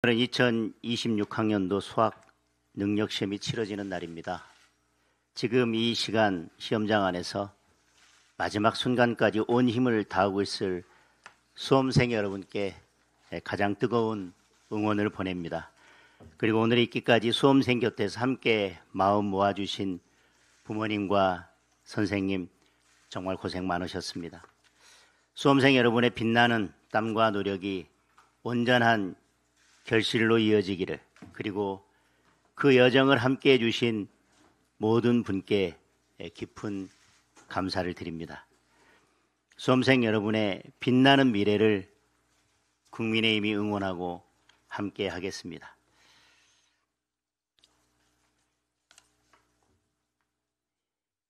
오늘은 2026학년도 수학 능력시험이 치러지는 날입니다. 지금 이 시간 시험장 안에서 마지막 순간까지 온 힘을 다하고 있을 수험생 여러분께 가장 뜨거운 응원을 보냅니다. 그리고 오늘 있기까지 수험생 곁에서 함께 마음 모아주신 부모님과 선생님 정말 고생 많으셨습니다. 수험생 여러분의 빛나는 땀과 노력이 온전한 결실로 이어지기를, 그리고 그 여정을 함께해 주신 모든 분께 깊은 감사를 드립니다. 수험생 여러분의 빛나는 미래를 국민의힘이 응원하고 함께 하겠습니다.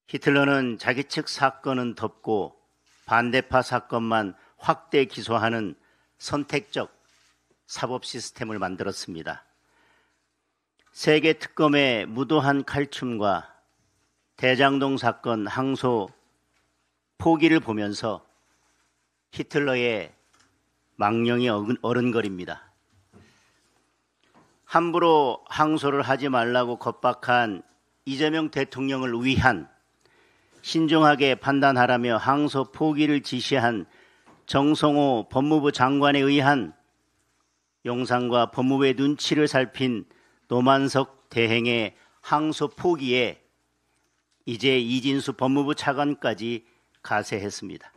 히틀러는 자기 측 사건은 덮고 반대파 사건만 확대 기소하는 선택적 사법 시스템을 만들었습니다. 세계 특검의 무도한 칼춤과 대장동 사건 항소 포기를 보면서 히틀러의 망령이 어른거립니다. 함부로 항소를 하지 말라고 겁박한 이재명 대통령을 위한, 신중하게 판단하라며 항소 포기를 지시한 정성호 법무부 장관에 의한, 용산과 법무부의 눈치를 살핀 노만석 대행의 항소 포기에 이제 이진수 법무부 차관까지 가세했습니다.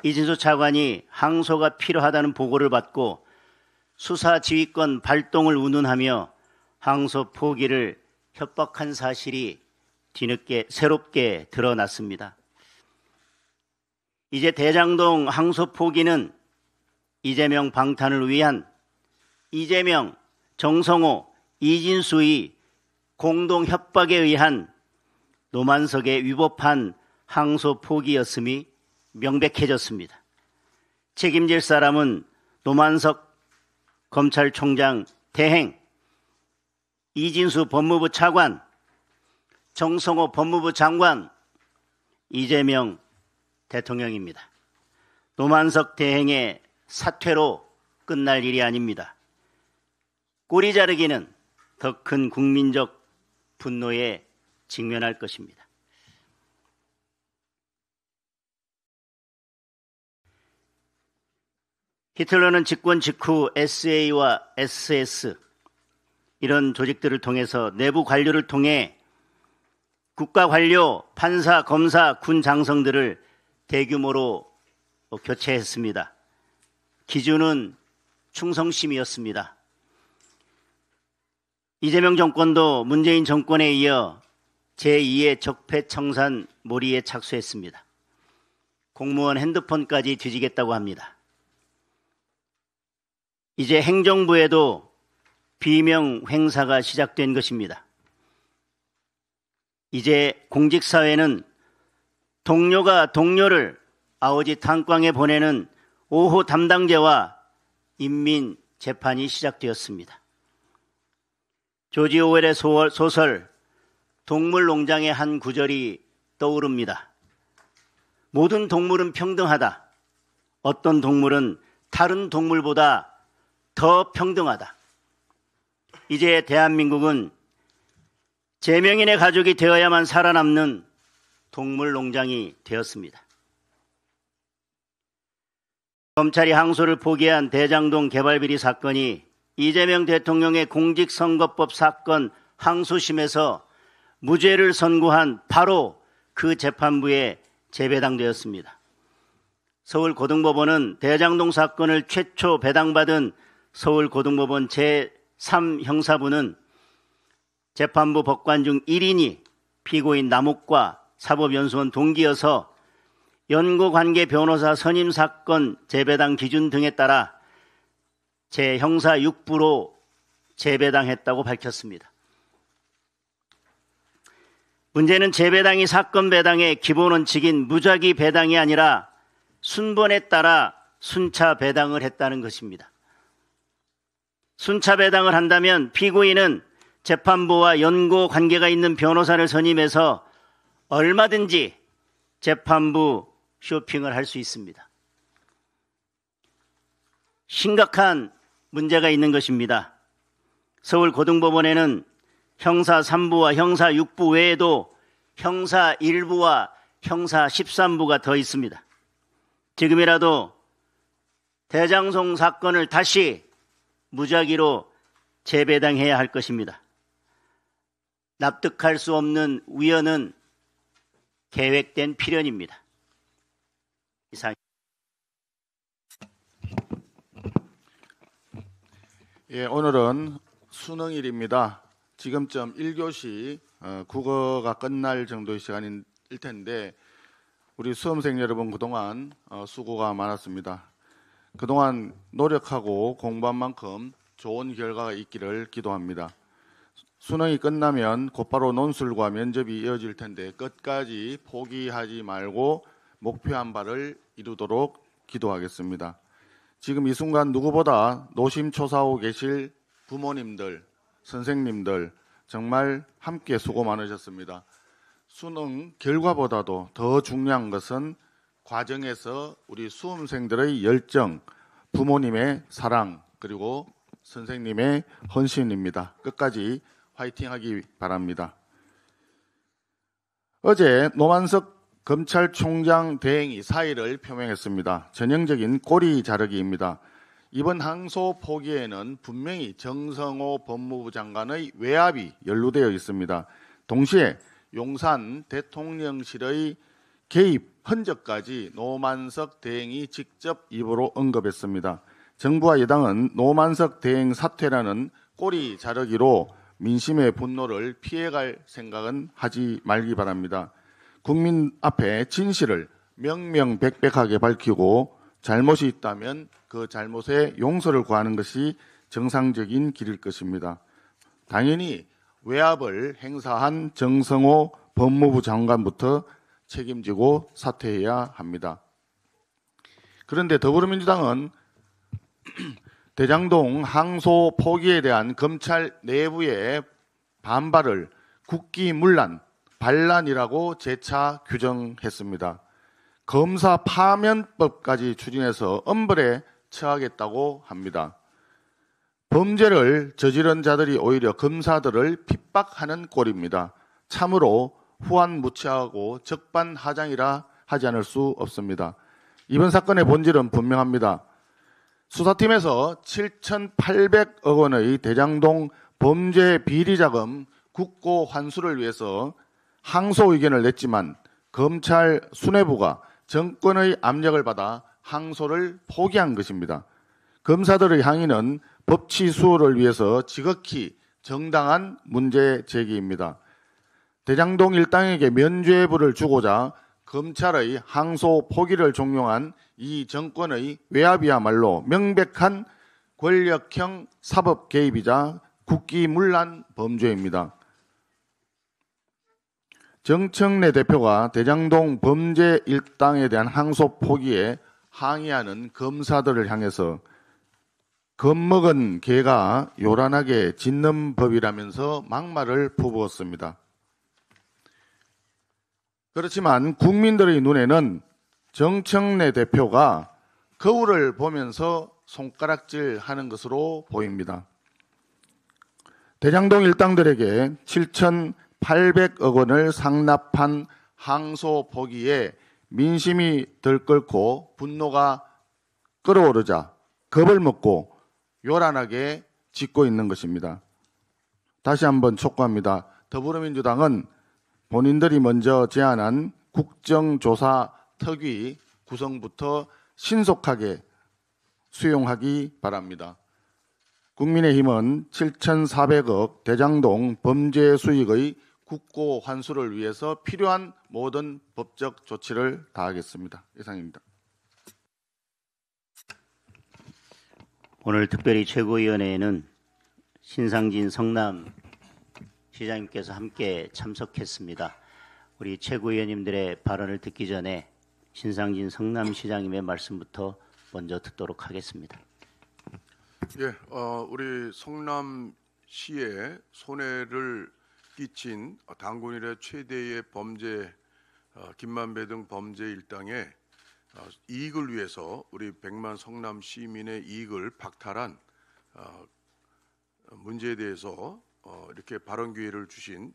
이진수 차관이 항소가 필요하다는 보고를 받고 수사지휘권 발동을 운운하며 항소 포기를 협박한 사실이 뒤늦게 새롭게 드러났습니다. 이제 대장동 항소 포기는 이재명 방탄을 위한 이재명, 정성호, 이진수의 공동 협박에 의한 노만석에 위법한 항소 포기였음이 명백해졌습니다. 책임질 사람은 노만석 검찰총장 대행, 이진수 법무부 차관, 정성호 법무부 장관, 이재명 대통령입니다. 노만석 대행의 사퇴로 끝날 일이 아닙니다. 꼬리 자르기는 더 큰 국민적 분노에 직면할 것입니다. 히틀러는 집권 직후 SA와 SS 이런 조직들을 통해서 내부 관료를 통해 국가 관료, 판사, 검사, 군 장성들을 대규모로 교체했습니다. 기준은 충성심이었습니다. 이재명 정권도 문재인 정권에 이어 제2의 적폐청산 몰이에 착수했습니다. 공무원 핸드폰까지 뒤지겠다고 합니다. 이제 행정부에도 비명 행사가 시작된 것입니다. 이제 공직사회는 동료가 동료를 아오지 탄광에 보내는 5호 담당제와 인민재판이 시작되었습니다. 조지 오웰의 소설 동물농장의 한 구절이 떠오릅니다. 모든 동물은 평등하다. 어떤 동물은 다른 동물보다 더 평등하다. 이제 대한민국은 제명인의 가족이 되어야만 살아남는 동물농장이 되었습니다. 검찰이 항소를 포기한 대장동 개발비리 사건이 이재명 대통령의 공직선거법 사건 항소심에서 무죄를 선고한 바로 그 재판부에 재배당되었습니다. 서울고등법원은 대장동 사건을 최초 배당받은 서울고등법원 제3형사부는 재판부 법관 중 1인이 피고인 남욱과 사법연수원 동기여서 연고관계 변호사 선임 사건 재배당 기준 등에 따라 재형사 6부로 재배당했다고 밝혔습니다. 문제는 재배당이 사건 배당의 기본 원칙인 무작위 배당이 아니라 순번에 따라 순차 배당을 했다는 것입니다. 순차 배당을 한다면 피고인은 재판부와 연고 관계가 있는 변호사를 선임해서 얼마든지 재판부 쇼핑을 할 수 있습니다. 심각한 문제가 있는 것입니다. 서울고등법원에는 형사 3부와 형사 6부 외에도 형사 1부와 형사 13부가 더 있습니다. 지금이라도 대장동 사건을 다시 무작위로 재배당해야 할 것입니다. 납득할 수 없는 우연은 계획된 필연입니다. 이상. 예, 오늘은 수능일입니다. 지금쯤 1교시 국어가 끝날 정도의 시간일 텐데 우리 수험생 여러분 그동안 수고가 많았습니다. 그동안 노력하고 공부한 만큼 좋은 결과가 있기를 기도합니다. 수능이 끝나면 곧바로 논술과 면접이 이어질 텐데 끝까지 포기하지 말고 목표한 바를 이루도록 기도하겠습니다. 지금 이 순간 누구보다 노심초사하고 계실 부모님들, 선생님들 정말 함께 수고 많으셨습니다. 수능 결과보다도 더 중요한 것은 과정에서 우리 수험생들의 열정, 부모님의 사랑, 그리고 선생님의 헌신입니다. 끝까지 화이팅하기 바랍니다. 어제 노만석 검찰총장 대행이 사의를 표명했습니다. 전형적인 꼬리 자르기입니다. 이번 항소 포기에는 분명히 정성호 법무부 장관의 외압이 연루되어 있습니다. 동시에 용산 대통령실의 개입 흔적까지 노만석 대행이 직접 입으로 언급했습니다. 정부와 여당은 노만석 대행 사퇴라는 꼬리 자르기로 민심의 분노를 피해갈 생각은 하지 말기 바랍니다. 국민 앞에 진실을 명명백백하게 밝히고 잘못이 있다면 그 잘못에 용서를 구하는 것이 정상적인 길일 것입니다. 당연히 외압을 행사한 정성호 법무부 장관부터 책임지고 사퇴해야 합니다. 그런데 더불어민주당은 대장동 항소 포기에 대한 검찰 내부의 반발을 국기문란, 반란이라고 재차 규정했습니다. 검사 파면법까지 추진해서 엄벌에 처하겠다고 합니다. 범죄를 저지른 자들이 오히려 검사들을 핍박하는 꼴입니다. 참으로 후한무치하고 적반하장이라 하지 않을 수 없습니다. 이번 사건의 본질은 분명합니다. 수사팀에서 7,800억 원의 대장동 범죄 비리자금 국고 환수를 위해서 항소 의견을 냈지만 검찰 수뇌부가 정권의 압력을 받아 항소를 포기한 것입니다. 검사들의 항의는 법치 수호를 위해서 지극히 정당한 문제 제기입니다. 대장동 일당에게 면죄부를 주고자 검찰의 항소 포기를 종용한 이 정권의 외압이야말로 명백한 권력형 사법 개입이자 국기문란 범죄입니다. 정청래 대표가 대장동 범죄 일당에 대한 항소 포기에 항의하는 검사들을 향해서 겁먹은 개가 요란하게 짖는 법이라면서 막말을 퍼부었습니다. 그렇지만 국민들의 눈에는 정청래 대표가 거울을 보면서 손가락질하는 것으로 보입니다. 대장동 일당들에게 7,800억 원을 상납한 항소 포기에 민심이 들끓고 분노가 끓어오르자 겁을 먹고 요란하게 짖고 있는 것입니다. 다시 한번 촉구합니다. 더불어민주당은 본인들이 먼저 제안한 국정조사 특위 구성부터 신속하게 수용하기 바랍니다. 국민의힘은 7,400억 대장동 범죄 수익의 국고 환수를 위해서 필요한 모든 법적 조치를 다하겠습니다. 이상입니다. 오늘 특별히 최고위원회에는 신상진 성남 시장님께서 함께 참석했습니다. 우리 최고위원님들의 발언을 듣기 전에 신상진 성남시장님의 말씀부터 먼저 듣도록 하겠습니다. 예, 우리 성남시에 손해를 끼친 단군 이래 최대의 범죄, 김만배 등 범죄 일당의 이익을 위해서 우리 100만 성남 시민의 이익을 박탈한 문제에 대해서 이렇게 발언 기회를 주신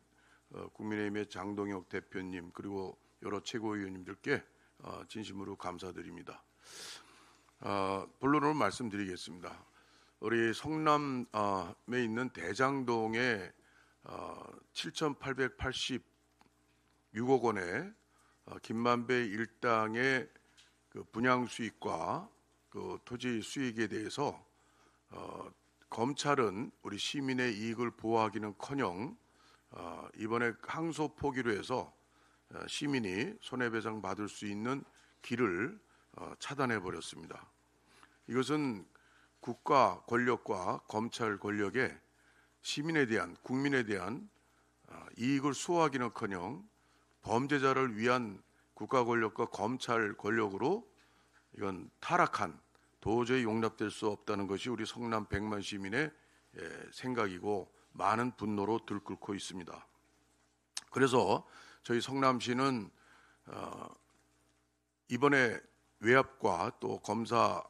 국민의힘의 장동혁 대표님 그리고 여러 최고위원님들께 진심으로 감사드립니다. 본론으로 말씀드리겠습니다. 우리 성남에 있는 대장동에 7,886억 원의 김만배 일당의 그 분양 수익과 그 토지 수익에 대해서 검찰은 우리 시민의 이익을 보호하기는커녕 이번에 항소 포기로 해서 시민이 손해배상 받을 수 있는 길을 차단해 버렸습니다. 이것은 국가 권력과 검찰 권력의 시민에 대한 국민에 대한 이익을 수호하기는커녕 범죄자를 위한 국가 권력과 검찰 권력으로 이건 타락한 도저히 용납될 수 없다는 것이 우리 성남 100만 시민의 생각이고 많은 분노로 들끓고 있습니다. 그래서 저희 성남시는 이번에 외압과 또 검사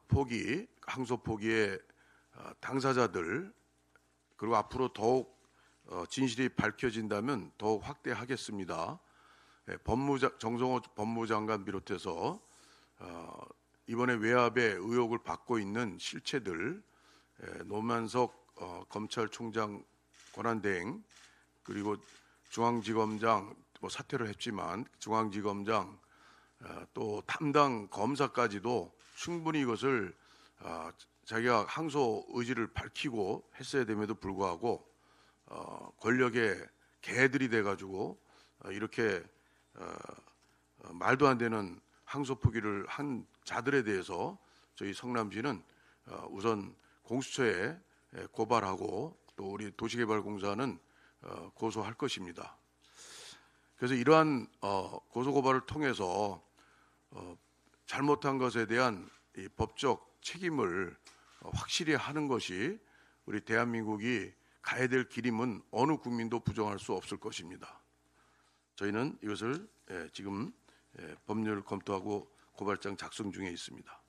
포기, 항소 포기의 당사자들 그리고 앞으로 더욱 진실이 밝혀진다면 더욱 확대하겠습니다. 정성호 법무장관 비롯해서 이번에 외압의 의혹을 받고 있는 실체들, 노만석 검찰총장 권한대행 그리고 중앙지검장 사퇴를 했지만 중앙지검장 또 담당 검사까지도 충분히 이것을 자기가 항소 의지를 밝히고 했어야 됨에도 불구하고 권력의 개들이 돼가지고 이렇게 말도 안 되는 항소 포기를 한 자들에 대해서 저희 성남시는 우선 공수처에 고발하고 또 우리 도시개발공사는 고소할 것입니다. 그래서 이러한 고소고발을 통해서 잘못한 것에 대한 이 법적 책임을 확실히 하는 것이 우리 대한민국이 가야 될 길임은 어느 국민도 부정할 수 없을 것입니다. 저희는 이것을 지금 법률 검토하고 고발장 작성 중에 있습니다.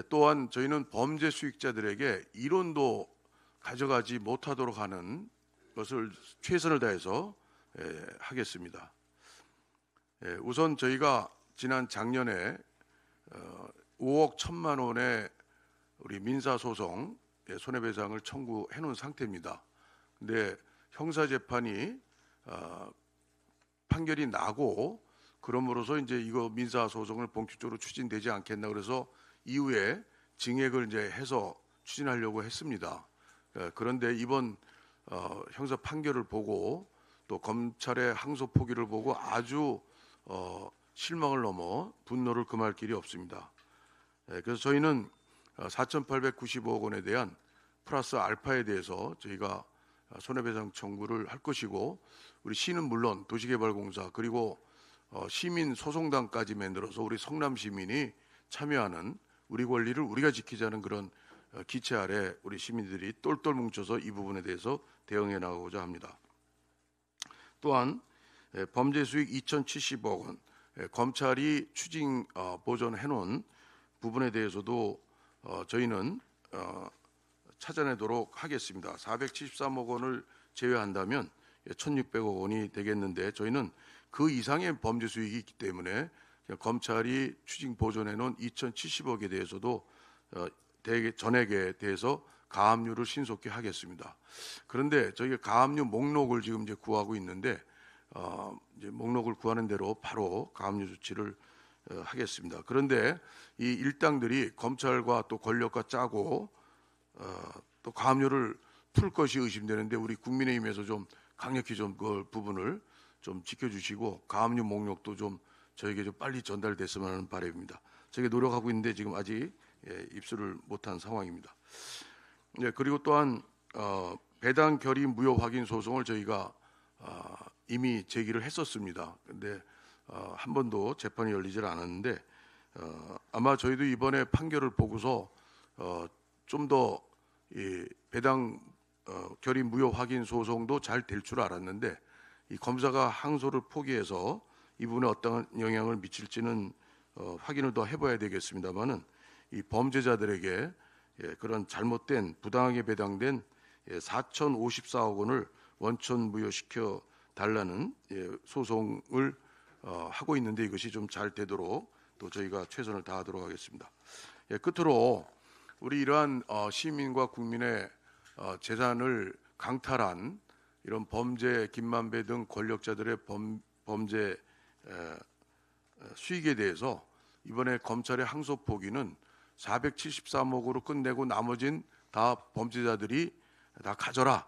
또한 저희는 범죄 수익자들에게 1원도 가져가지 못하도록 하는 것을 최선을 다해서 하겠습니다. 우선 저희가 지난 작년에 5억 1천만 원의 우리 민사소송 손해배상을 청구해 놓은 상태입니다. 근데 형사재판이 판결이 나고 그럼으로써 이제 이거 민사소송을 본격적으로 추진되지 않겠나 그래서 이후에 증액을 이제 해서 추진하려고 했습니다. 그런데 이번 형사 판결을 보고 또 검찰의 항소 포기를 보고 아주 실망을 넘어 분노를 금할 길이 없습니다. 그래서 저희는 4,895억 원에 대한 플러스 알파에 대해서 저희가 손해배상 청구를 할 것이고 우리 시는 물론 도시개발공사 그리고 시민 소송단까지 만들어서 우리 성남 시민이 참여하는 우리 권리를 우리가 지키자는 그런 기체 아래 우리 시민들이 똘똘 뭉쳐서 이 부분에 대해서 대응해 나가고자 합니다. 또한 범죄 수익 2,070억 원 검찰이 추징 보존해 놓은 부분에 대해서도 저희는 찾아내도록 하겠습니다. 473억 원을 제외한다면 1,600억 원이 되겠는데 저희는 그 이상의 범죄 수익이 있기 때문에 검찰이 추징 보존해 놓은 2,070억에 대해서도 전액에 대해서 가압류를 신속히 하겠습니다. 그런데 저희가 가압류 목록을 지금 이제 구하고 있는데 이제 목록을 구하는 대로 바로 가압류 조치를 하겠습니다. 그런데 이 일당들이 검찰과 또 권력과 짜고 또 가압류를 풀 것이 의심되는데 우리 국민의힘에서 좀 강력히 좀 그 부분을 좀 지켜주시고 가압류 목록도 좀 저에게 좀 빨리 전달됐으면 하는 바람입니다. 저희가 노력하고 있는데 지금 아직 입수를 못한 상황입니다. 그리고 또한 배당 결의 무효 확인 소송을 저희가 이미 제기를 했었습니다. 그런데 한 번도 재판이 열리질 않았는데 아마 저희도 이번에 판결을 보고서 좀 더 배당 결의 무효 확인 소송도 잘 될 줄 알았는데 이 검사가 항소를 포기해서 이 부분에 어떤 영향을 미칠지는 확인을 더 해봐야 되겠습니다만은 이 범죄자들에게 그런 잘못된 부당하게 배당된 4,054억 원을 원천 무효시켜 달라는 소송을 하고 있는데 이것이 좀 잘 되도록 또 저희가 최선을 다하도록 하겠습니다. 끝으로 우리 이러한 시민과 국민의 재산을 강탈한 이런 범죄 김만배 등 권력자들의 범죄 수익에 대해서 이번에 검찰의 항소 포기는 473억으로 끝내고 나머진 다 범죄자들이 다 가져라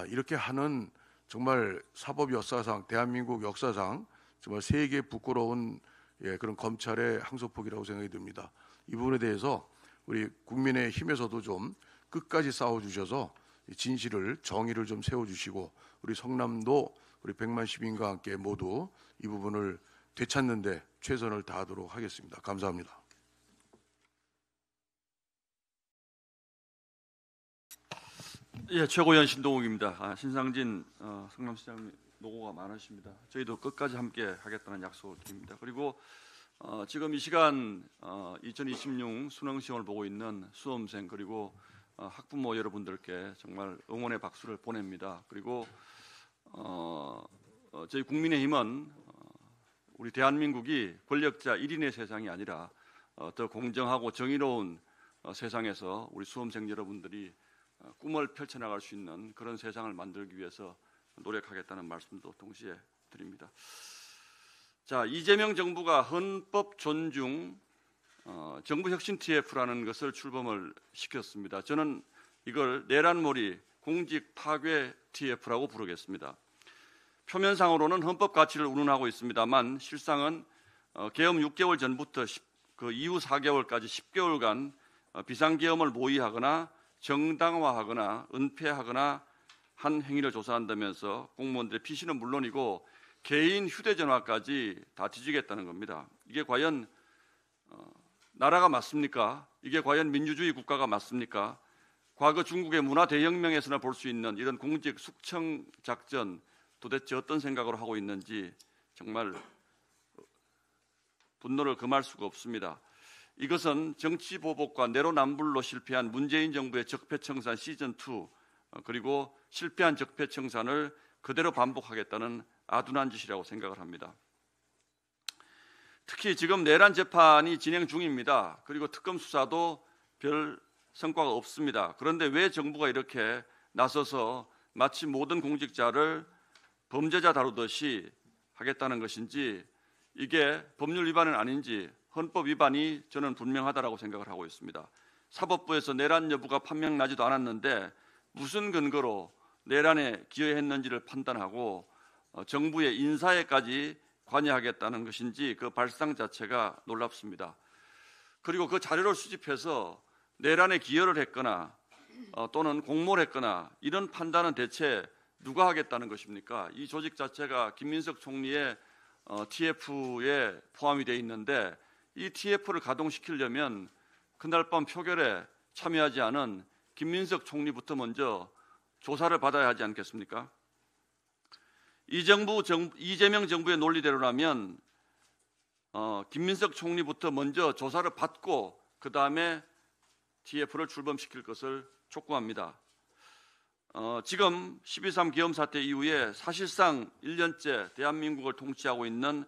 이렇게 하는 정말 사법 역사상 대한민국 역사상 정말 세계 부끄러운 그런 검찰의 항소 포기라고 생각이 듭니다. 이 부분에 대해서 우리 국민의힘에서도 좀 끝까지 싸워주셔서 진실을 정의를 좀 세워주시고 우리 성남도 우리 100만 시민과 함께 모두 이 부분을 되찾는데 최선을 다하도록 하겠습니다. 감사합니다. 예, 최고위원 신동욱입니다. 신상진 성남시장 노고가 많으십니다. 저희도 끝까지 함께 하겠다는 약속을 드립니다. 그리고 지금 이 시간 2026 수능 시험을 보고 있는 수험생 그리고 학부모 여러분들께 정말 응원의 박수를 보냅니다. 그리고 저희 국민의힘은 우리 대한민국이 권력자 1인의 세상이 아니라 더 공정하고 정의로운 세상에서 우리 수험생 여러분들이 꿈을 펼쳐나갈 수 있는 그런 세상을 만들기 위해서 노력하겠다는 말씀도 동시에 드립니다. 자, 이재명 정부가 헌법 존중 정부 혁신 TF라는 것을 출범을 시켰습니다. 저는 이걸 내란몰이 공직 파괴 TF라고 부르겠습니다. 표면상으로는 헌법 가치를 운운하고 있습니다만 실상은 계엄 6개월 전부터 그 이후 4개월까지 10개월간 비상계엄을 모의하거나 정당화하거나 은폐하거나 한 행위를 조사한다면서 공무원들의 피신은 물론이고 개인 휴대전화까지 다 뒤지겠다는 겁니다. 이게 과연 나라가 맞습니까? 이게 과연 민주주의 국가가 맞습니까? 과거 중국의 문화 대혁명에서나 볼 수 있는 이런 공직 숙청 작전 도대체 어떤 생각으로 하고 있는지 정말 분노를 금할 수가 없습니다. 이것은 정치 보복과 내로남불로 실패한 문재인 정부의 적폐청산 시즌2 그리고 실패한 적폐청산을 그대로 반복하겠다는 아둔한 짓이라고 생각을 합니다. 특히 지금 내란 재판이 진행 중입니다. 그리고 특검 수사도 별 성과가 없습니다. 그런데 왜 정부가 이렇게 나서서 마치 모든 공직자를 범죄자 다루듯이 하겠다는 것인지 이게 법률 위반은 아닌지 헌법 위반이 저는 분명하다라고 생각을 하고 있습니다. 사법부에서 내란 여부가 판명나지도 않았는데 무슨 근거로 내란에 기여했는지를 판단하고 정부의 인사에까지 관여하겠다는 것인지 그 발상 자체가 놀랍습니다. 그리고 그 자료를 수집해서 내란에 기여를 했거나 또는 공모를 했거나 이런 판단은 대체 누가 하겠다는 것입니까? 이 조직 자체가 김민석 총리의 TF에 포함이 되어 있는데 이 TF를 가동시키려면 그날 밤 표결에 참여하지 않은 김민석 총리부터 먼저 조사를 받아야 하지 않겠습니까? 이재명 정부의 논리대로라면 김민석 총리부터 먼저 조사를 받고 그 다음에 TF를 출범시킬 것을 촉구합니다. 지금 12.3 계엄 사태 이후에 사실상 1년째 대한민국을 통치하고 있는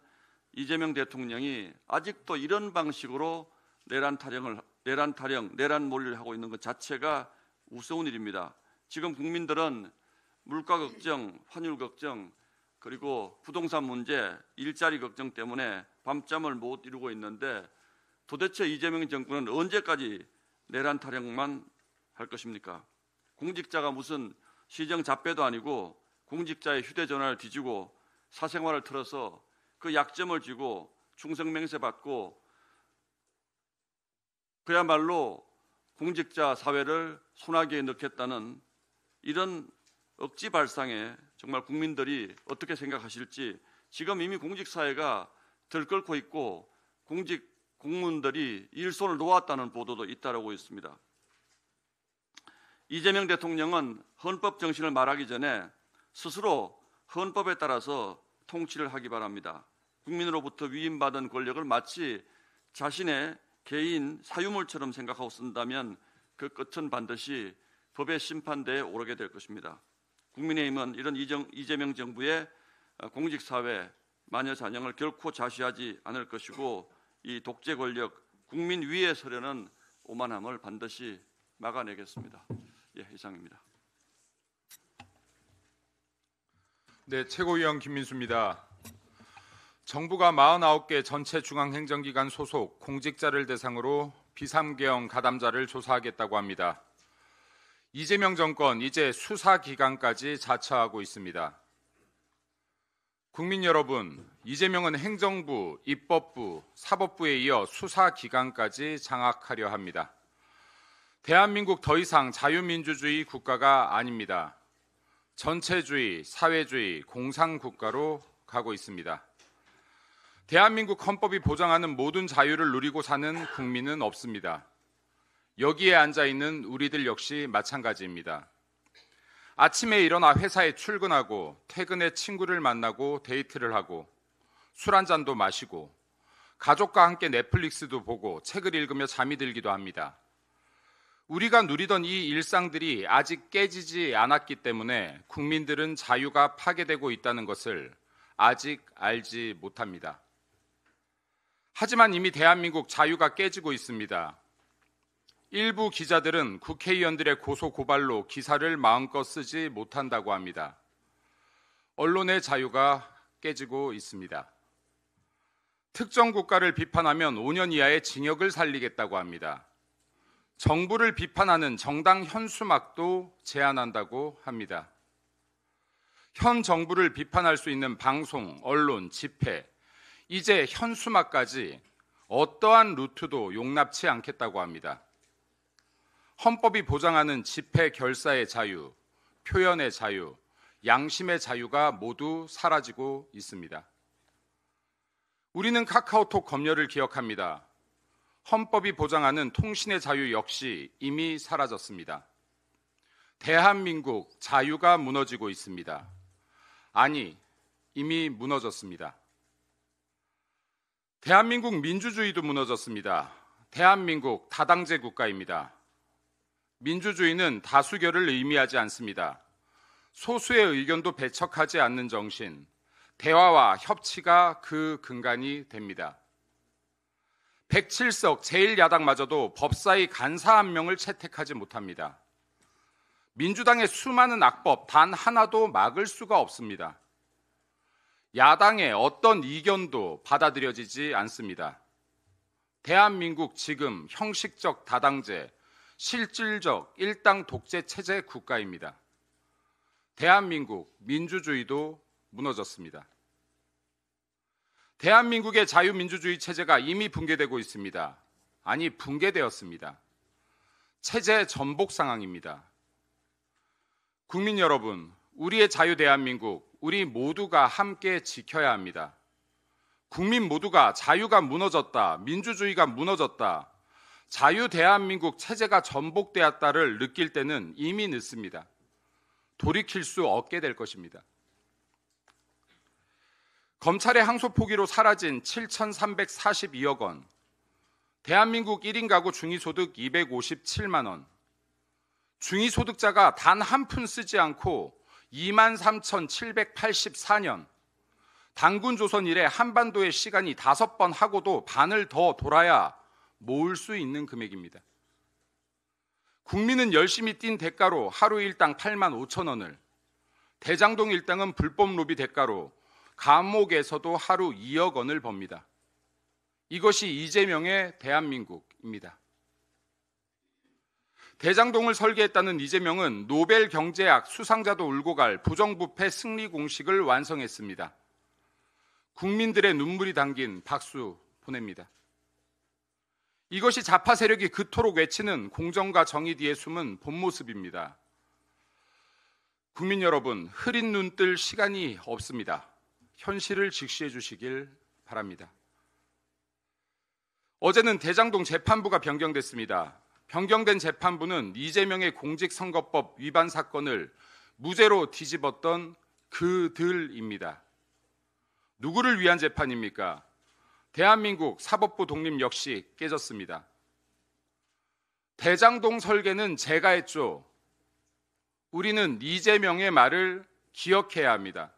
이재명 대통령이 아직도 이런 방식으로 내란 타령, 내란몰이를 하고 있는 것 자체가 우스운 일입니다. 지금 국민들은 물가 걱정, 환율 걱정, 그리고 부동산 문제, 일자리 걱정 때문에 밤잠을 못 이루고 있는데 도대체 이재명 정부는 언제까지 내란 타령만 할 것입니까? 공직자가 무슨 시정 잡배도 아니고 공직자의 휴대전화를 뒤지고 사생활을 틀어서 그 약점을 쥐고 충성맹세 받고 그야말로 공직자 사회를 소나기에 넣겠다는 이런 억지 발상에 정말 국민들이 어떻게 생각하실지 지금 이미 공직사회가 들끓고 있고 공무원들이 일손을 놓았다는 보도도 잇따르고 있습니다. 이재명 대통령은 헌법 정신을 말하기 전에 스스로 헌법에 따라서 통치를 하기 바랍니다. 국민으로부터 위임받은 권력을 마치 자신의 개인 사유물처럼 생각하고 쓴다면 그 끝은 반드시 법의 심판대에 오르게 될 것입니다. 국민의힘은 이런 이재명 정부의 공직사회 마녀 사냥을 결코 자시하지 않을 것이고 이 독재 권력 국민 위에 서려는 오만함을 반드시 막아내겠습니다. 예, 이상입니다. 네, 최고위원 김민수입니다. 정부가 49개 전체 중앙행정기관 소속 공직자를 대상으로 비삼계형 가담자를 조사하겠다고 합니다. 이재명 정권 이제 수사기관까지 자처하고 있습니다. 국민 여러분, 이재명은 행정부, 입법부, 사법부에 이어 수사기관까지 장악하려 합니다. 대한민국 더 이상 자유민주주의 국가가 아닙니다. 전체주의, 사회주의, 공산국가로 가고 있습니다. 대한민국 헌법이 보장하는 모든 자유를 누리고 사는 국민은 없습니다. 여기에 앉아있는 우리들 역시 마찬가지입니다. 아침에 일어나 회사에 출근하고 퇴근에 친구를 만나고 데이트를 하고 술 한 잔도 마시고 가족과 함께 넷플릭스도 보고 책을 읽으며 잠이 들기도 합니다. 우리가 누리던 이 일상들이 아직 깨지지 않았기 때문에 국민들은 자유가 파괴되고 있다는 것을 아직 알지 못합니다. 하지만 이미 대한민국 자유가 깨지고 있습니다. 일부 기자들은 국회의원들의 고소 고발로 기사를 마음껏 쓰지 못한다고 합니다. 언론의 자유가 깨지고 있습니다. 특정 국가를 비판하면 5년 이하의 징역을 살리겠다고 합니다. 정부를 비판하는 정당 현수막도 제한한다고 합니다. 현 정부를 비판할 수 있는 방송, 언론, 집회, 이제 현수막까지 어떠한 루트도 용납치 않겠다고 합니다. 헌법이 보장하는 집회 결사의 자유, 표현의 자유, 양심의 자유가 모두 사라지고 있습니다. 우리는 카카오톡 검열을 기억합니다. 헌법이 보장하는 통신의 자유 역시 이미 사라졌습니다. 대한민국 자유가 무너지고 있습니다. 아니, 이미 무너졌습니다. 대한민국 민주주의도 무너졌습니다. 대한민국 다당제 국가입니다. 민주주의는 다수결을 의미하지 않습니다. 소수의 의견도 배척하지 않는 정신, 대화와 협치가 그 근간이 됩니다. 107석 제1야당마저도 법사위 간사 한 명을 채택하지 못합니다. 민주당의 수많은 악법 단 하나도 막을 수가 없습니다. 야당의 어떤 이견도 받아들여지지 않습니다. 대한민국 지금 형식적 다당제, 실질적 일당 독재 체제 국가입니다. 대한민국 민주주의도 무너졌습니다. 대한민국의 자유민주주의 체제가 이미 붕괴되고 있습니다. 아니, 붕괴되었습니다. 체제 전복 상황입니다. 국민 여러분, 우리의 자유 대한민국, 우리 모두가 함께 지켜야 합니다. 국민 모두가 자유가 무너졌다, 민주주의가 무너졌다, 자유 대한민국 체제가 전복되었다를 느낄 때는 이미 늦습니다. 돌이킬 수 없게 될 것입니다. 검찰의 항소 포기로 사라진 7,342억 원, 대한민국 1인 가구 중위소득 257만 원, 중위소득자가 단 한 푼 쓰지 않고 23,784년, 단군 조선 이래 한반도의 시간이 5번 하고도 반을 더 돌아야 모을 수 있는 금액입니다. 국민은 열심히 뛴 대가로 하루 일당 8만 5천 원을, 대장동 일당은 불법 로비 대가로 감옥에서도 하루 2억 원을 법니다. 이것이 이재명의 대한민국입니다. 대장동을 설계했다는 이재명은 노벨 경제학 수상자도 울고 갈 부정부패 승리 공식을 완성했습니다. 국민들의 눈물이 담긴 박수 보냅니다. 이것이 좌파 세력이 그토록 외치는 공정과 정의 뒤에 숨은 본 모습입니다. 국민 여러분, 흐린 눈 뜰 시간이 없습니다. 현실을 직시해 주시길 바랍니다. 어제는 대장동 재판부가 변경됐습니다. 변경된 재판부는 이재명의 공직선거법 위반 사건을 무죄로 뒤집었던 그들입니다. 누구를 위한 재판입니까? 대한민국 사법부 독립 역시 깨졌습니다. 대장동 설계는 제가 했죠. 우리는 이재명의 말을 기억해야 합니다.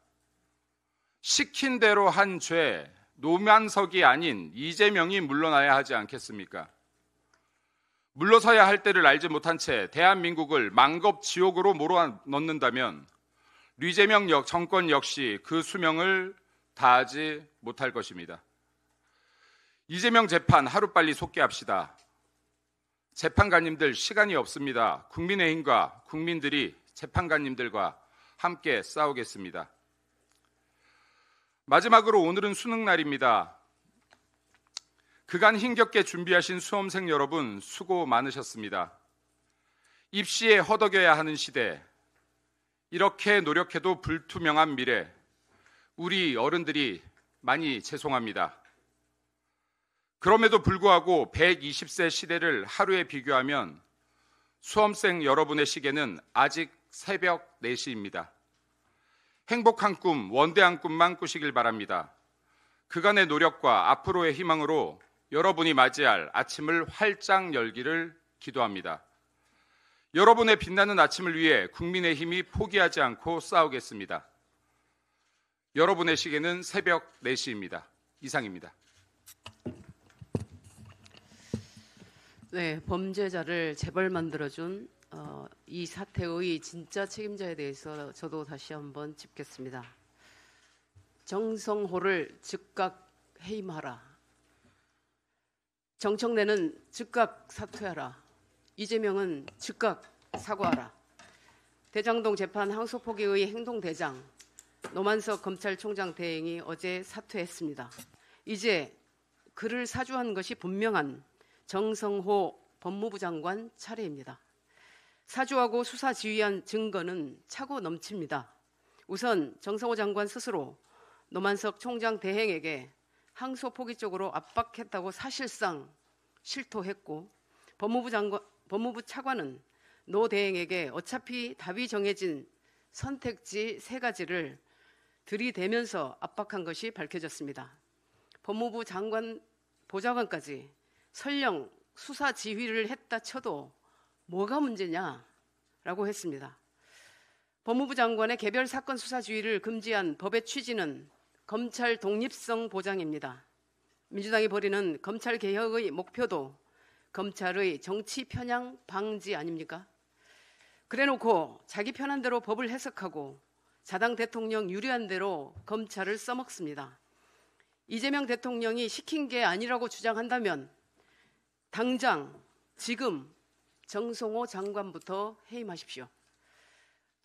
시킨 대로 한 죄, 노만석이 아닌 이재명이 물러나야 하지 않겠습니까? 물러서야 할 때를 알지 못한 채 대한민국을 망겁 지옥으로 몰아넣는다면 류재명 정권 역시 그 수명을 다하지 못할 것입니다. 이재명 재판 하루빨리 속개합시다. 재판관님들 시간이 없습니다. 국민의힘과 국민들이 재판관님들과 함께 싸우겠습니다. 마지막으로 오늘은 수능날입니다. 그간 힘겹게 준비하신 수험생 여러분 수고 많으셨습니다. 입시에 허덕여야 하는 시대, 이렇게 노력해도 불투명한 미래, 우리 어른들이 많이 죄송합니다. 그럼에도 불구하고 120세 시대를 하루에 비교하면 수험생 여러분의 시계는 아직 새벽 4시입니다. 행복한 꿈, 원대한 꿈만 꾸시길 바랍니다. 그간의 노력과 앞으로의 희망으로 여러분이 맞이할 아침을 활짝 열기를 기도합니다. 여러분의 빛나는 아침을 위해 국민의힘이 포기하지 않고 싸우겠습니다. 여러분의 시계는 새벽 4시입니다. 이상입니다. 네, 범죄자를 재벌 만들어준 이 사태의 진짜 책임자에 대해서 저도 다시 한번 짚겠습니다. 정성호를 즉각 해임하라. 정청래는 즉각 사퇴하라. 이재명은 즉각 사과하라. 대장동 재판 항소포기의 행동대장 노만석 검찰총장 대행이 어제 사퇴했습니다. 이제 그를 사주한 것이 분명한 정성호 법무부 장관 차례입니다. 사주하고 수사 지휘한 증거는 차고 넘칩니다. 우선 정성호 장관 스스로 노만석 총장 대행에게 항소 포기 쪽으로 압박했다고 사실상 실토했고, 법무부 차관은 노 대행에게 어차피 답이 정해진 선택지 3가지를 들이대면서 압박한 것이 밝혀졌습니다. 법무부 장관 보좌관까지 설령 수사 지휘를 했다 쳐도 뭐가 문제냐라고 했습니다. 법무부 장관의 개별 사건 수사 지휘를 금지한 법의 취지는 검찰 독립성 보장입니다. 민주당이 벌이는 검찰 개혁의 목표도 검찰의 정치 편향 방지 아닙니까? 그래놓고 자기 편한 대로 법을 해석하고 자당 대통령 유리한 대로 검찰을 써먹습니다. 이재명 대통령이 시킨 게 아니라고 주장한다면 당장 지금 정성호 장관부터 해임하십시오.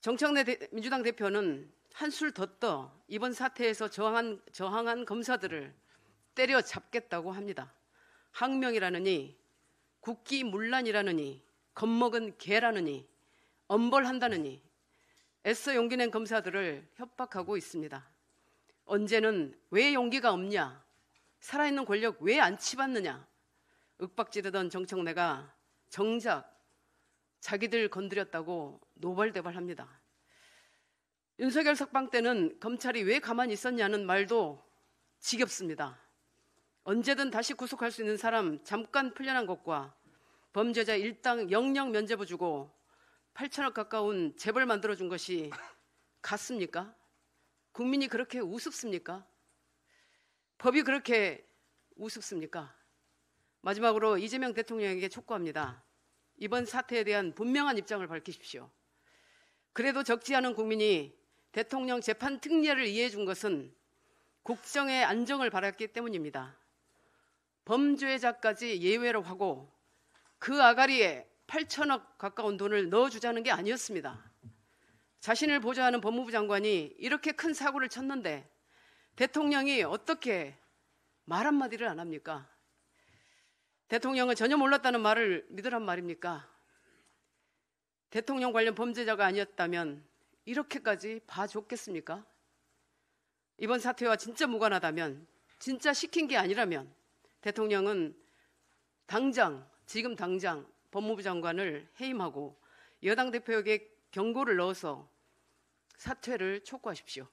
정청래 민주당 대표는 한술 더 떠 이번 사태에서 저항한 검사들을 때려잡겠다고 합니다. 항명이라느니, 국기문란이라느니, 겁먹은 개라느니, 엄벌한다느니 애써 용기 낸 검사들을 협박하고 있습니다. 언제는 왜 용기가 없냐, 살아있는 권력 왜 안 치받느냐 윽박지르던 정청래가 정작 자기들 건드렸다고 노발대발합니다. 윤석열 석방 때는 검찰이 왜 가만히 있었냐는 말도 지겹습니다. 언제든 다시 구속할 수 있는 사람 잠깐 풀려난 것과 범죄자 일당 영영 면죄부 주고 8천억 가까운 재벌 만들어준 것이 같습니까? 국민이 그렇게 우습습니까? 법이 그렇게 우습습니까? 마지막으로 이재명 대통령에게 촉구합니다. 이번 사태에 대한 분명한 입장을 밝히십시오. 그래도 적지 않은 국민이 대통령 재판 특례를 이해해 준 것은 국정의 안정을 바랐기 때문입니다. 범죄자까지 예외로 하고 그 아가리에 8천억 가까운 돈을 넣어주자는 게 아니었습니다. 자신을 보좌하는 법무부 장관이 이렇게 큰 사고를 쳤는데 대통령이 어떻게 말 한마디를 안 합니까? 대통령은 전혀 몰랐다는 말을 믿으란 말입니까? 대통령 관련 범죄자가 아니었다면 이렇게까지 봐줬겠습니까? 이번 사태와 진짜 무관하다면, 진짜 시킨 게 아니라면 대통령은 지금 당장 법무부 장관을 해임하고 여당 대표에게 경고를 넣어서 사퇴를 촉구하십시오.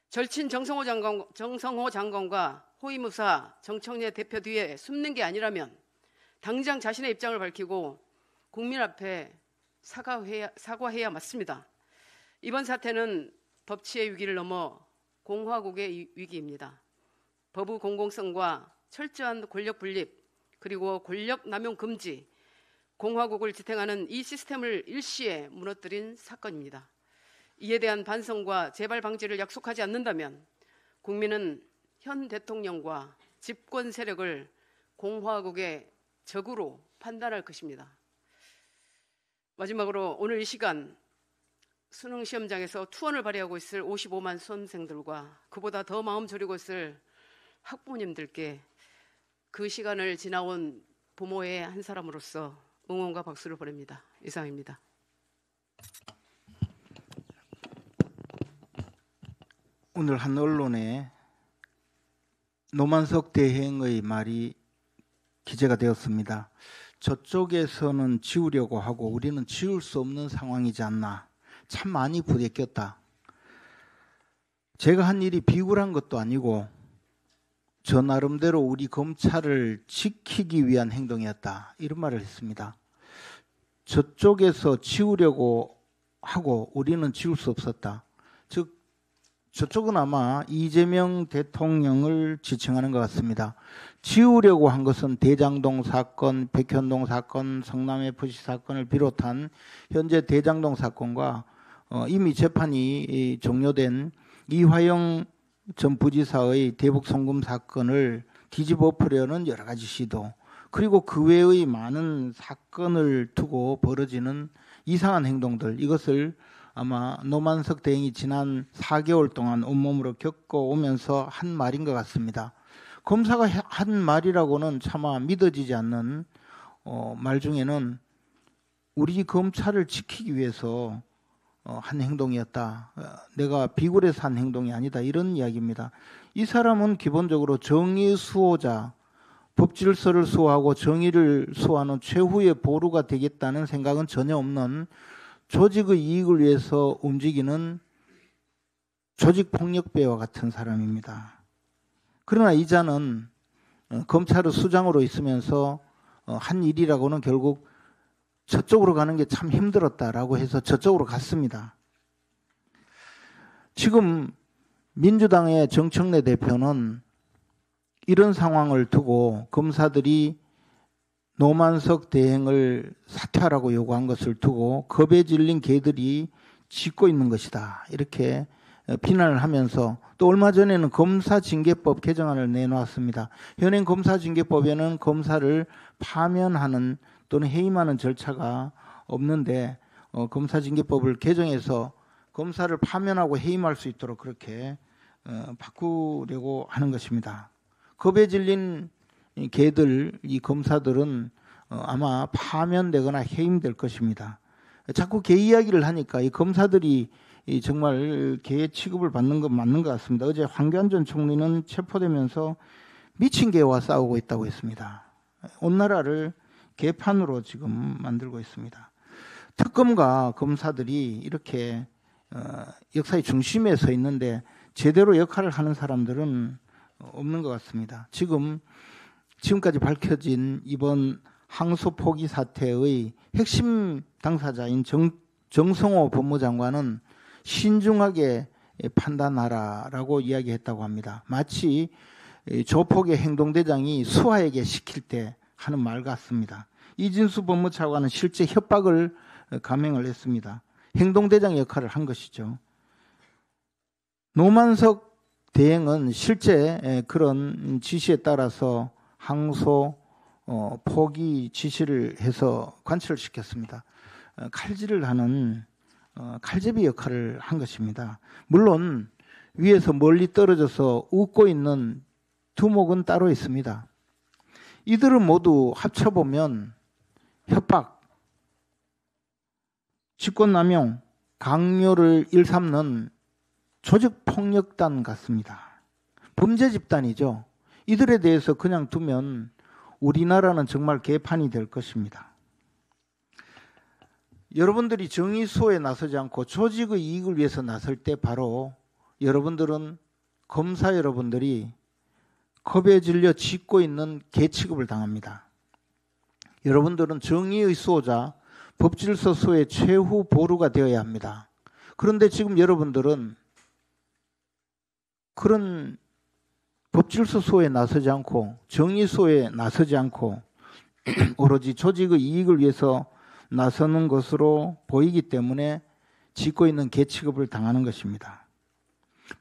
절친 정성호 장관과 호위무사 정청래 대표 뒤에 숨는 게 아니라면 당장 자신의 입장을 밝히고 국민 앞에 사과해야 맞습니다. 이번 사태는 법치의 위기를 넘어 공화국의 위기입니다. 법의 공공성과 철저한 권력 분립 그리고 권력 남용 금지, 공화국을 지탱하는 이 시스템을 일시에 무너뜨린 사건입니다. 이에 대한 반성과 재발 방지를 약속하지 않는다면 국민은 현 대통령과 집권 세력을 공화국의 적으로 판단할 것입니다. 마지막으로 오늘 이 시간 수능 시험장에서 투혼을 발휘하고 있을 55만 수험생들과 그보다 더 마음 졸이고 있을 학부모님들께 그 시간을 지나온 부모의 한 사람으로서 응원과 박수를 보냅니다. 이상입니다. 오늘 한 언론에 노만석 대행의 말이 기재가 되었습니다. 저쪽에서는 지우려고 하고 우리는 지울 수 없는 상황이지 않나. 참 많이 부대꼈다. 제가 한 일이 비굴한 것도 아니고 저 나름대로 우리 검찰을 지키기 위한 행동이었다. 이런 말을 했습니다. 저쪽에서 지우려고 하고 우리는 지울 수 없었다. 즉 저쪽은 아마 이재명 대통령을 지칭하는 것 같습니다. 지우려고 한 것은 대장동 사건, 백현동 사건, 성남FC 사건을 비롯한 현재 대장동 사건과 이미 재판이 종료된 이화영 전 부지사의 대북 송금 사건을 뒤집어 엎으려는 여러 가지 시도, 그리고 그 외의 많은 사건을 두고 벌어지는 이상한 행동들, 이것을 아마 노만석 대행이 지난 4개월 동안 온몸으로 겪어오면서 한 말인 것 같습니다. 검사가 한 말이라고는 차마 믿어지지 않는 말 중에는 우리 검찰을 지키기 위해서 한 행동이었다. 내가 비굴해서 한 행동이 아니다. 이런 이야기입니다. 이 사람은 기본적으로 정의 수호자, 법질서를 수호하고 정의를 수호하는 최후의 보루가 되겠다는 생각은 전혀 없는 조직의 이익을 위해서 움직이는 조직폭력배와 같은 사람입니다. 그러나 이자는 검찰의 수장으로 있으면서 한 일이라고는 결국 저쪽으로 가는 게 참 힘들었다라고 해서 저쪽으로 갔습니다. 지금 민주당의 정청래 대표는 이런 상황을 두고 검사들이 노만석 대행을 사퇴하라고 요구한 것을 두고 겁에 질린 개들이 짖고 있는 것이다. 이렇게 비난을 하면서 또 얼마 전에는 검사징계법 개정안을 내놓았습니다. 현행 검사징계법에는 검사를 파면하는 또는 해임하는 절차가 없는데 검사징계법을 개정해서 검사를 파면하고 해임할 수 있도록 그렇게 바꾸려고 하는 것입니다. 겁에 질린 개들, 이 검사들은 아마 파면되거나 해임될 것입니다. 자꾸 개 이야기를 하니까 이 검사들이 정말 개 취급을 받는 건 맞는 것 같습니다. 어제 황교안 전 총리는 체포되면서 미친 개와 싸우고 있다고 했습니다. 온 나라를 개판으로 지금 만들고 있습니다. 특검과 검사들이 이렇게 역사의 중심에 서 있는데 제대로 역할을 하는 사람들은 없는 것 같습니다. 지금까지 밝혀진 이번 항소 포기 사태의 핵심 당사자인 정성호 법무장관은 신중하게 판단하라라고 이야기했다고 합니다. 마치 조폭의 행동대장이 수하에게 시킬 때 하는 말 같습니다. 이진수 법무차관은 실제 협박을 감행을 했습니다. 행동대장 역할을 한 것이죠. 노만석 대행은 실제 그런 지시에 따라서 항소 포기 지시를 해서 관철을 시켰습니다. 칼질을 하는 칼제비 역할을 한 것입니다. 물론 위에서 멀리 떨어져서 웃고 있는 두목은 따로 있습니다. 이들은 모두 합쳐보면 협박, 직권남용, 강요를 일삼는 조직폭력단 같습니다. 범죄 집단이죠. 이들에 대해서 그냥 두면 우리나라는 정말 개판이 될 것입니다. 여러분들이 정의 수호에 나서지 않고 조직의 이익을 위해서 나설 때 바로 여러분들은, 검사 여러분들이 겁에 질려 짖고 있는 개 취급을 당합니다. 여러분들은 정의의 수호자, 법질서 수호의 최후 보루가 되어야 합니다. 그런데 지금 여러분들은 그런 법질서 수호에 나서지 않고 정의 수호에 나서지 않고 오로지 조직의 이익을 위해서 나서는 것으로 보이기 때문에 짓고 있는 개취급을 당하는 것입니다.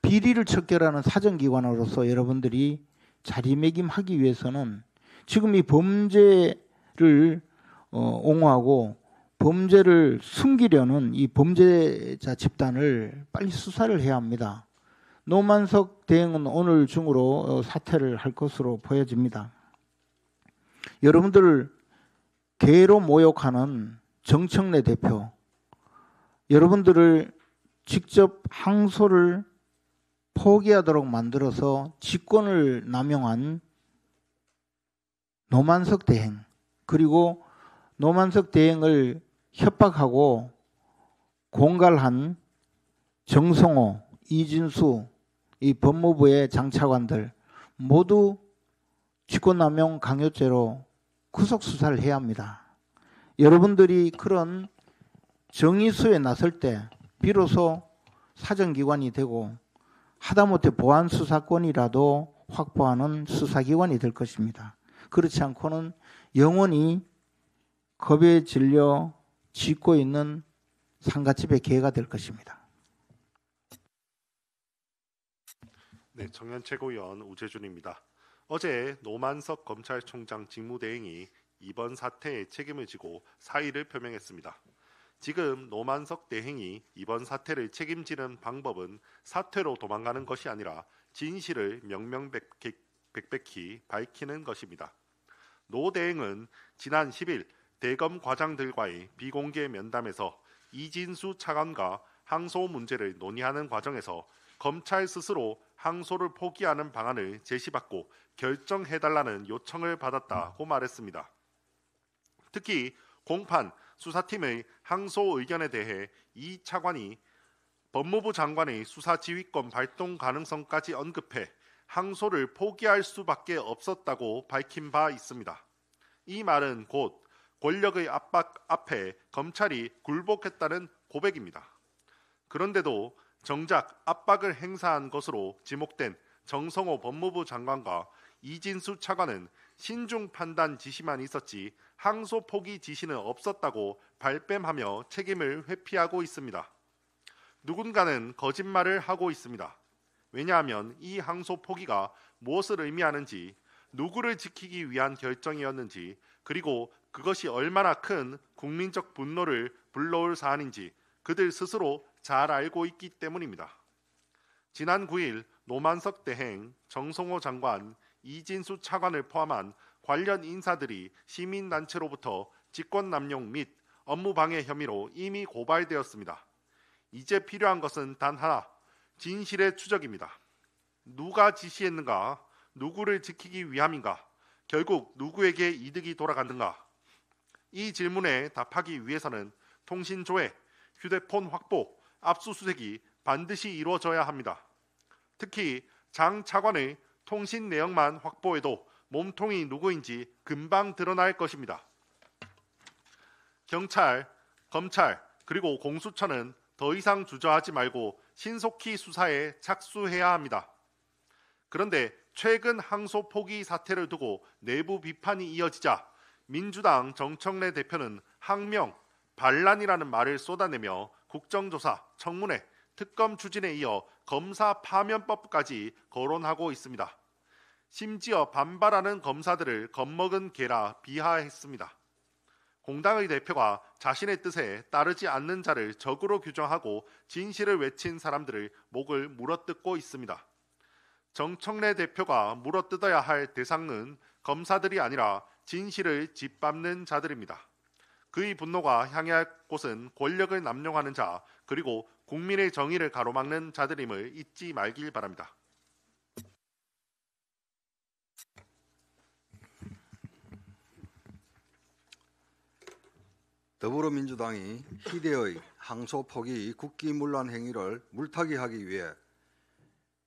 비리를 척결하는 사정기관으로서 여러분들이 자리매김하기 위해서는 지금 이 범죄를 옹호하고 범죄를 숨기려는 이 범죄자 집단을 빨리 수사를 해야 합니다. 노만석 대행은 오늘 중으로 사퇴를 할 것으로 보여집니다. 여러분들을 개로 모욕하는 정청래 대표, 여러분들을 직접 항소를 포기하도록 만들어서 직권을 남용한 노만석 대행, 그리고 노만석 대행을 협박하고 공갈한 정성호, 이진수, 이 법무부의 장차관들 모두 직권남용 강요죄로 구속수사를 해야 합니다. 여러분들이 그런 정의수에 나설 때 비로소 사정기관이 되고 하다못해 보안수사권이라도 확보하는 수사기관이 될 것입니다. 그렇지 않고는 영원히 겁에 질려 짖고 있는 상갓집의 개가 될 것입니다. 네, 정현 최고위원 우재준입니다. 어제 노만석 검찰총장 직무대행이 이번 사태에 책임을 지고 사의를 표명했습니다. 지금 노만석 대행이 이번 사태를 책임지는 방법은 사퇴로 도망가는 것이 아니라 진실을 명명백백히 밝히는 것입니다. 노 대행은 지난 10일 대검 과장들과의 비공개 면담에서 이진수 차관과 항소 문제를 논의하는 과정에서 검찰 스스로 항소를 포기하는 방안을 제시받고 결정해달라는 요청을 받았다고 말했습니다. 특히 공판 수사팀의 항소 의견에 대해 이 차관이 법무부 장관의 수사지휘권 발동 가능성까지 언급해 항소를 포기할 수밖에 없었다고 밝힌 바 있습니다. 이 말은 곧 권력의 압박 앞에 검찰이 굴복했다는 고백입니다. 그런데도 정작 압박을 행사한 것으로 지목된 정성호 법무부 장관과 이진수 차관은 신중 판단 지시만 있었지 항소 포기 지시는 없었다고 발뺌하며 책임을 회피하고 있습니다. 누군가는 거짓말을 하고 있습니다. 왜냐하면 이 항소 포기가 무엇을 의미하는지, 누구를 지키기 위한 결정이었는지, 그리고 그것이 얼마나 큰 국민적 분노를 불러올 사안인지 그들 스스로 잘 알고 있기 때문입니다. 지난 9일 노만석 대행, 정성호 장관, 이진수 차관을 포함한 관련 인사들이 시민단체로부터 직권남용 및 업무방해 혐의로 이미 고발되었습니다. 이제 필요한 것은 단 하나, 진실의 추적입니다. 누가 지시했는가? 누구를 지키기 위함인가? 결국 누구에게 이득이 돌아갔는가? 이 질문에 답하기 위해서는 통신 조회, 휴대폰 확보, 압수수색이 반드시 이루어져야 합니다. 특히 장 차관의 통신 내역만 확보해도 몸통이 누구인지 금방 드러날 것입니다. 경찰, 검찰, 그리고 공수처는 더 이상 주저하지 말고 신속히 수사에 착수해야 합니다. 그런데 최근 항소 포기 사태를 두고 내부 비판이 이어지자 민주당 정청래 대표는 항명, 반란이라는 말을 쏟아내며 국정조사, 청문회, 특검 추진에 이어 검사 파면법까지 거론하고 있습니다. 심지어 반발하는 검사들을 겁먹은 개라 비하했습니다. 공당의 대표가 자신의 뜻에 따르지 않는 자를 적으로 규정하고 진실을 외친 사람들을 목을 물어뜯고 있습니다. 정청래 대표가 물어뜯어야 할 대상은 검사들이 아니라 진실을 짓밟는 자들입니다. 그의 분노가 향할 곳은 권력을 남용하는 자, 그리고 국민의 정의를 가로막는 자들임을 잊지 말길 바랍니다. 더불어민주당이 희대의 항소 포기 국기문란 행위를 물타기하기 위해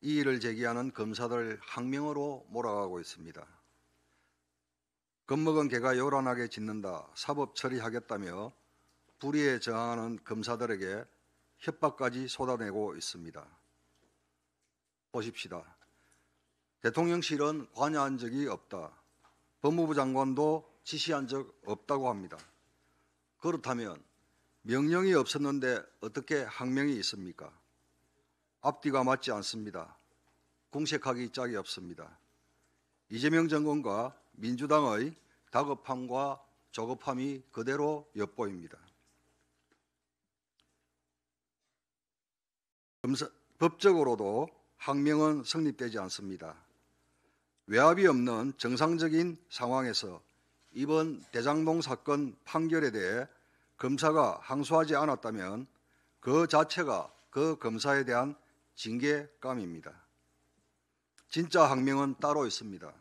이의를 제기하는 검사들 항명으로 몰아가고 있습니다. 겁먹은 개가 요란하게 짖는다, 사법 처리하겠다며 불의에 저항하는 검사들에게 협박까지 쏟아내고 있습니다. 보십시다. 대통령실은 관여한 적이 없다. 법무부 장관도 지시한 적 없다고 합니다. 그렇다면 명령이 없었는데 어떻게 항명이 있습니까? 앞뒤가 맞지 않습니다. 궁색하기 짝이 없습니다. 이재명 정권과 민주당의 다급함과 조급함이 그대로 엿보입니다. 법적으로도 항명은 성립되지 않습니다. 외압이 없는 정상적인 상황에서 이번 대장동 사건 판결에 대해 검사가 항소하지 않았다면 그 자체가 그 검사에 대한 징계감입니다. 진짜 항명은 따로 있습니다.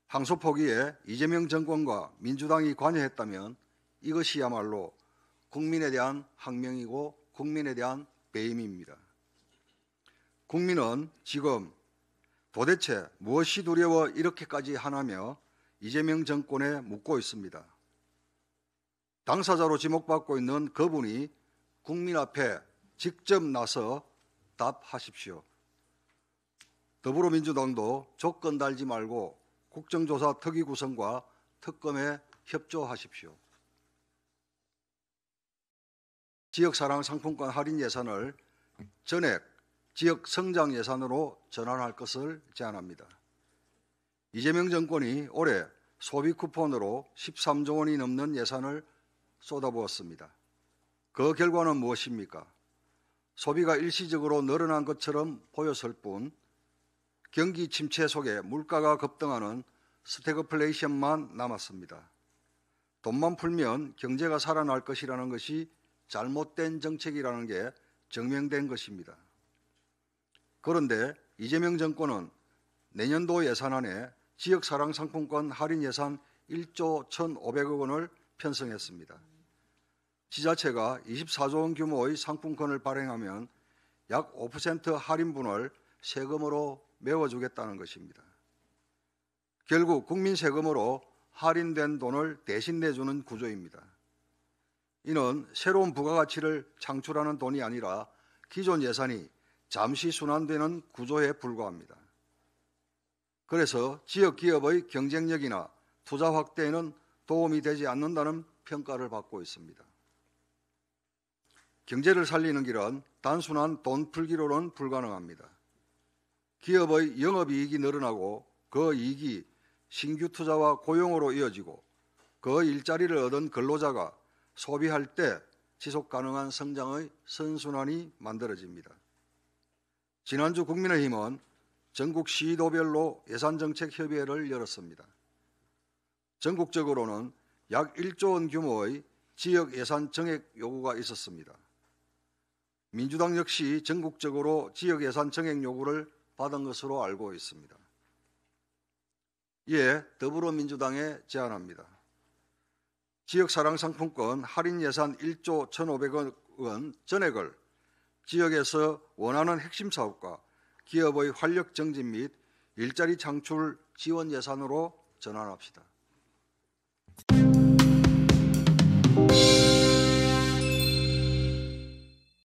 항소 포기에 이재명 정권과 민주당이 관여했다면 이것이야말로 국민에 대한 항명이고 국민에 대한 배임입니다. 국민은 지금 도대체 무엇이 두려워 이렇게까지 하나며 이재명 정권에 묻고 있습니다. 당사자로 지목받고 있는 그분이 국민 앞에 직접 나서 답하십시오. 더불어민주당도 조건 달지 말고 국정조사 특위 구성과 특검에 협조하십시오. 지역사랑 상품권 할인 예산을 전액 지역 성장 예산으로 전환할 것을 제안합니다. 이재명 정권이 올해 소비 쿠폰으로 13조 원이 넘는 예산을 쏟아부었습니다. 그 결과는 무엇입니까? 소비가 일시적으로 늘어난 것처럼 보였을 뿐 경기 침체 속에 물가가 급등하는 스태그플레이션만 남았습니다. 돈만 풀면 경제가 살아날 것이라는 것이 잘못된 정책이라는 게 증명된 것입니다. 그런데 이재명 정권은 내년도 예산안에 지역사랑 상품권 할인 예산 1조 1,500억 원을 편성했습니다. 지자체가 24조 원 규모의 상품권을 발행하면 약 5% 할인분을 세금으로 메워주겠다는 것입니다. 결국 국민 세금으로 할인된 돈을 대신 내주는 구조입니다. 이는 새로운 부가가치를 창출하는 돈이 아니라 기존 예산이 잠시 순환되는 구조에 불과합니다. 그래서 지역 기업의 경쟁력이나 투자 확대에는 도움이 되지 않는다는 평가를 받고 있습니다. 경제를 살리는 길은 단순한 돈 풀기로는 불가능합니다. 기업의 영업이익이 늘어나고 그 이익이 신규 투자와 고용으로 이어지고 그 일자리를 얻은 근로자가 소비할 때 지속 가능한 성장의 선순환이 만들어집니다. 지난주 국민의힘은 전국 시도별로 예산정책협의회를 열었습니다. 전국적으로는 약 1조 원 규모의 지역 예산 정액 요구가 있었습니다. 민주당 역시 전국적으로 지역 예산 정액 요구를 받은 것으로 알고 있습니다. 이에 더불어민주당에 제안합니다. 지역사랑상품권 할인 예산 1조 1,500억 원 전액을 지역에서 원하는 핵심 사업과 기업의 활력 정진 및 일자리 창출 지원 예산으로 전환합시다.